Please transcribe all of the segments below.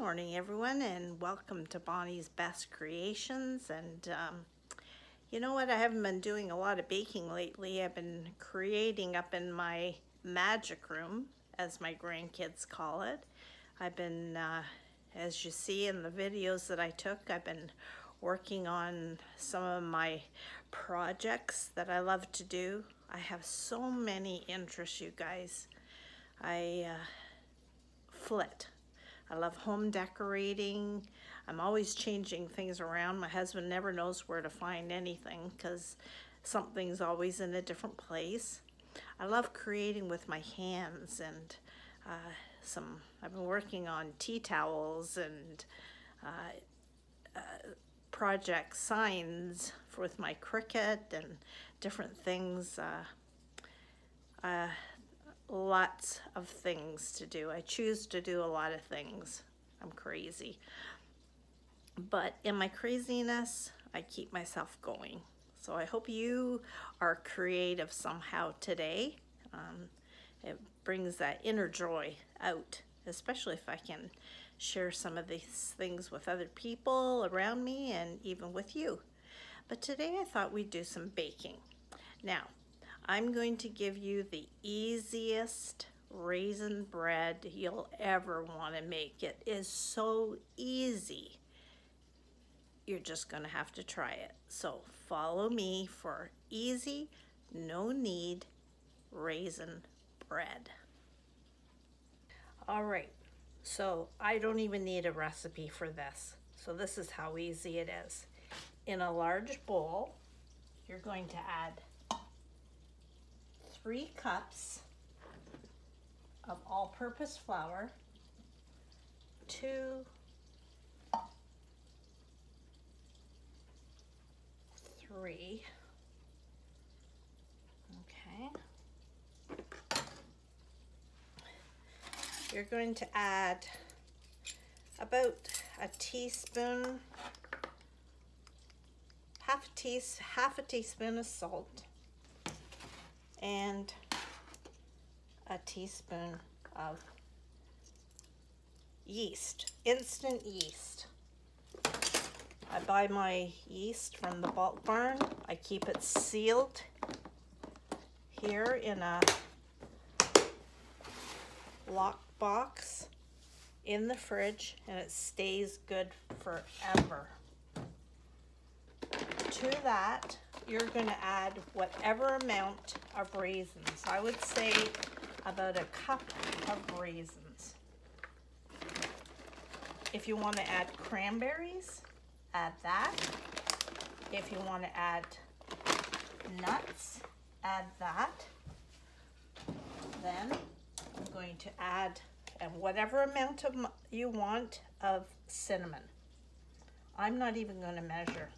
morning, everyone, and welcome to Bonnie's Best Creations. And you know what? I haven't been doing a lot of baking lately. I've been creating up in my magic room, as my grandkids call it. I've been, as you see in the videos that I took, I've been working on some of my projects that I love to do. I have so many interests, you guys. I flit. I love home decorating. I'm always changing things around. My husband never knows where to find anything because something's always in a different place. I love creating with my hands, and I've been working on tea towels and project signs with my Cricut and different things. Lots of things to do. I choose to do a lot of things. I'm crazy. But in my craziness, I keep myself going. So I hope you are creative somehow today. It brings that inner joy out, especially if I can share some of these things with other people around me and even with you. But today I thought we'd do some baking. Now, I'm going to give you the easiest raisin bread you'll ever want to make. It is so easy. You're just going to have to try it. So follow me for easy, no knead raisin bread. All right, so I don't even need a recipe for this. So this is how easy it is. In a large bowl, you're going to add 3 cups of all-purpose flour, 2 3 okay. You're going to add about a teaspoon, half a teaspoon of salt, and a teaspoon of yeast, instant yeast. I buy my yeast from the bulk barn. I keep it sealed here in a locked box in the fridge, and it stays good forever. To that, you're going to add whatever amount of raisins. I would say about a cup of raisins. If you want to add cranberries, add that. If you want to add nuts, add that. Then I'm going to add whatever amount of you want of cinnamon. I'm not even going to measure.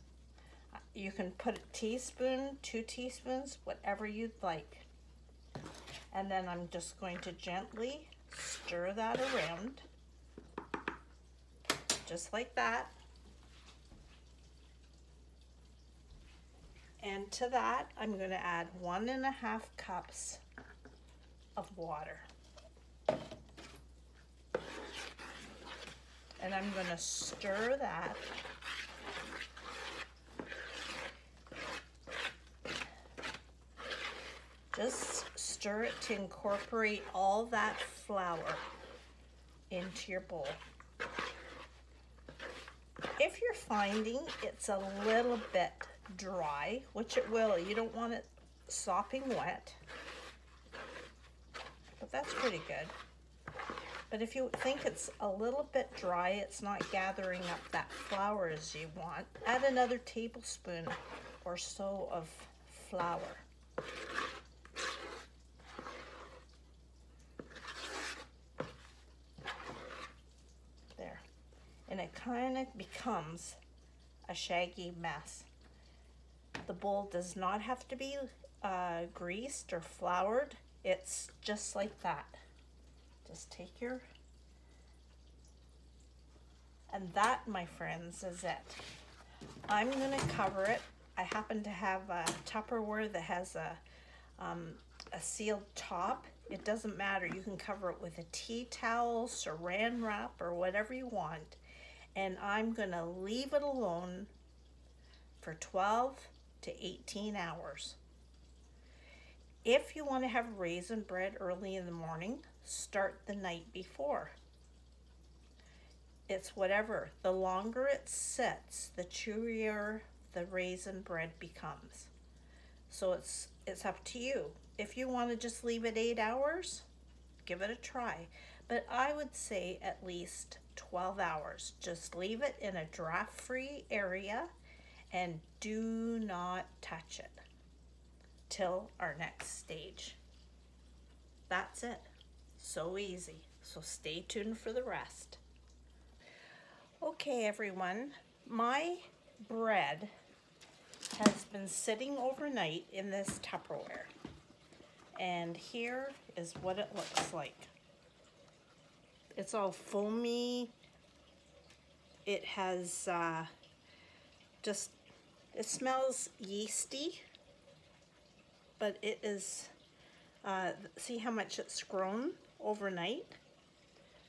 You can put a teaspoon, 2 teaspoons, whatever you'd like. And then I'm just going to gently stir that around, just like that. And to that, I'm going to add 1.5 cups of water. And I'm going to stir that. Just stir it to incorporate all that flour into your bowl. If you're finding it's a little bit dry, which it will, you don't want it sopping wet, but that's pretty good. But if you think it's a little bit dry, it's not gathering up that flour as you want, add another tablespoon or so of flour. There. And it kind of becomes a shaggy mess. The bowl does not have to be greased or floured. It's just like that. Just take your, and that, my friends, is it. I'm going to cover it. I happen to have a Tupperware that has a sealed top. It doesn't matter. You can cover it with a tea towel, saran wrap, or whatever you want. And I'm gonna leave it alone for 12 to 18 hours. If you want to have raisin bread early in the morning, start the night before. It's whatever. The longer it sits, the chewier the raisin bread becomes. So it's up to you. If you want to just leave it 8 hours, give it a try. But I would say at least 12 hours. Just leave it in a draft-free area and do not touch it till our next stage. That's it. So easy. So stay tuned for the rest. Okay, everyone, my bread has been sitting overnight in this Tupperware. And here is what it looks like. It's all foamy. It has it smells yeasty, but it is, see how much it's grown overnight?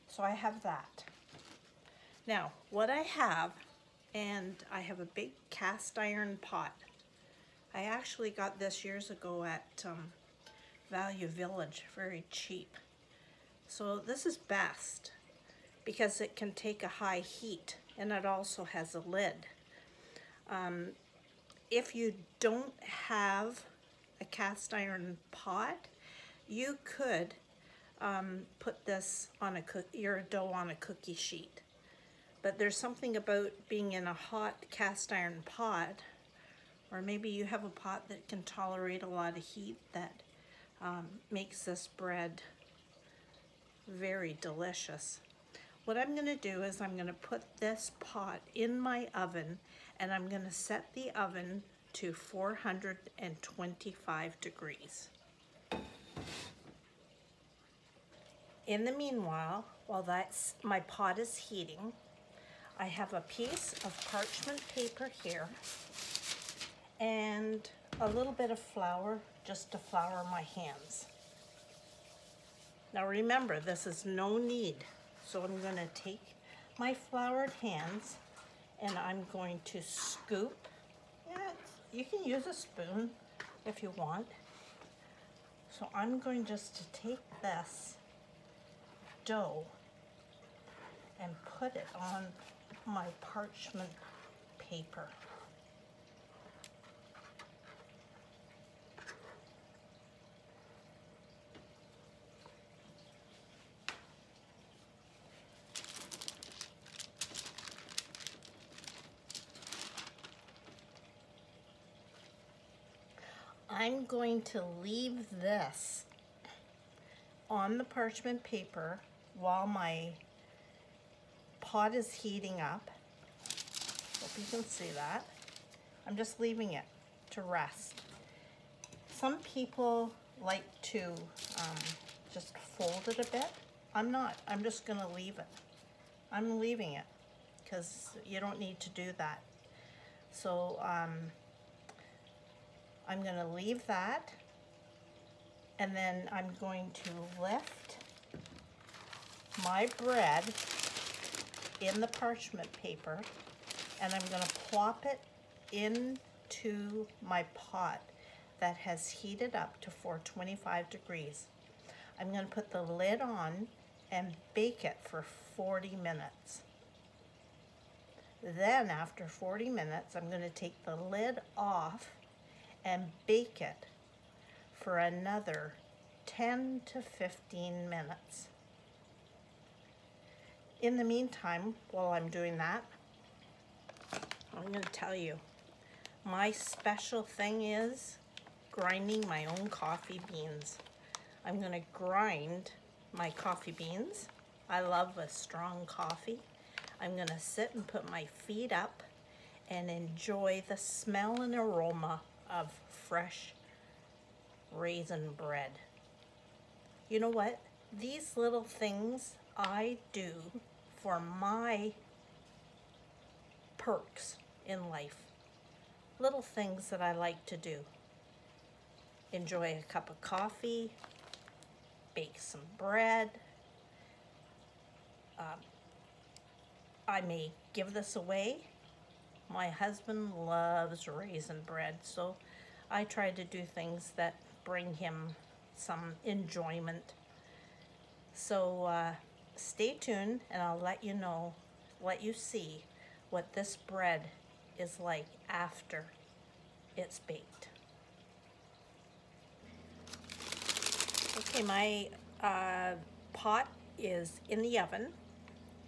So I have that. Now, what I have, and I have a big cast iron pot. I actually got this years ago at Value Village, very cheap. So this is best because it can take a high heat, and it also has a lid. If you don't have a cast iron pot, you could put this on your dough on a cookie sheet. But there's something about being in a hot cast iron pot, or maybe you have a pot that can tolerate a lot of heat, that makes this bread very delicious. What I'm going to do is I'm going to put this pot in my oven, and I'm going to set the oven to 425 degrees. In the meanwhile, while my pot is heating, I have a piece of parchment paper here and a little bit of flour just to flour my hands. Now remember, this is no knead, so I'm going to take my floured hands and I'm going to scoop. You can use a spoon if you want. So I'm going just to take this dough and put it on my parchment paper. I'm going to leave this on the parchment paper while my pot is heating up. Hope you can see that. I'm just leaving it to rest. Some people like to just fold it a bit. I'm not. I'm just going to leave it. I'm leaving it because you don't need to do that. So I'm going to leave that, and then I'm going to lift my bread in the parchment paper, and I'm going to plop it into my pot that has heated up to 425 degrees. I'm going to put the lid on and bake it for 40 minutes. Then after 40 minutes, I'm going to take the lid off and bake it for another 10 to 15 minutes. In the meantime, while I'm doing that, I'm going to tell you, my special thing is grinding my own coffee beans. I'm going to grind my coffee beans. I love a strong coffee. I'm going to sit and put my feet up and enjoy the smell and aroma of fresh raisin bread. You know what? These little things I do for my perks in life. Little things that I like to do. Enjoy a cup of coffee, bake some bread. I may give this away. My husband loves raisin bread, so I try to do things that bring him some enjoyment. So stay tuned and I'll let you see what this bread is like after it's baked. Okay, my pot is in the oven.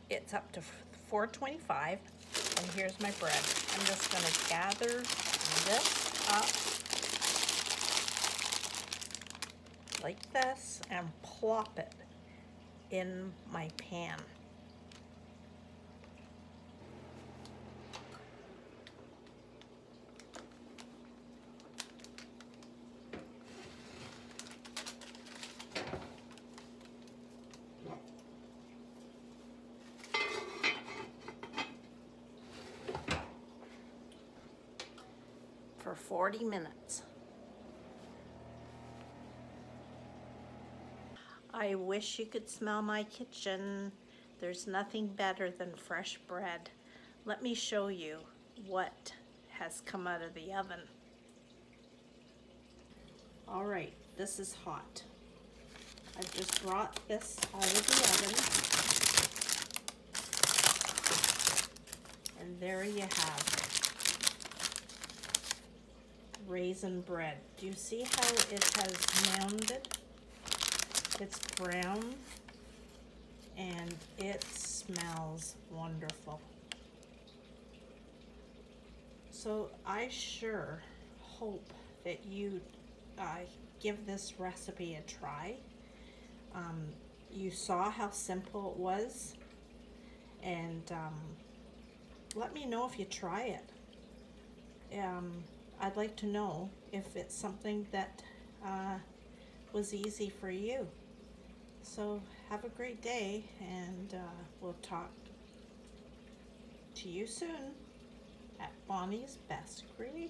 It's up to 425, and here's my bread. I'm just going to gather this up like this and plop it in my pan. For 40 minutes. I wish you could smell my kitchen. There's nothing better than fresh bread. Let me show you what has come out of the oven. All right, this is hot. I've just brought this out of the oven. And there you have raisin bread. Do you see how it has mounded? It's brown and it smells wonderful. So I sure hope that you give this recipe a try. You saw how simple it was, and let me know if you try it. I'd like to know if it's something that was easy for you. So have a great day, and we'll talk to you soon at Bonnie's Best Creation.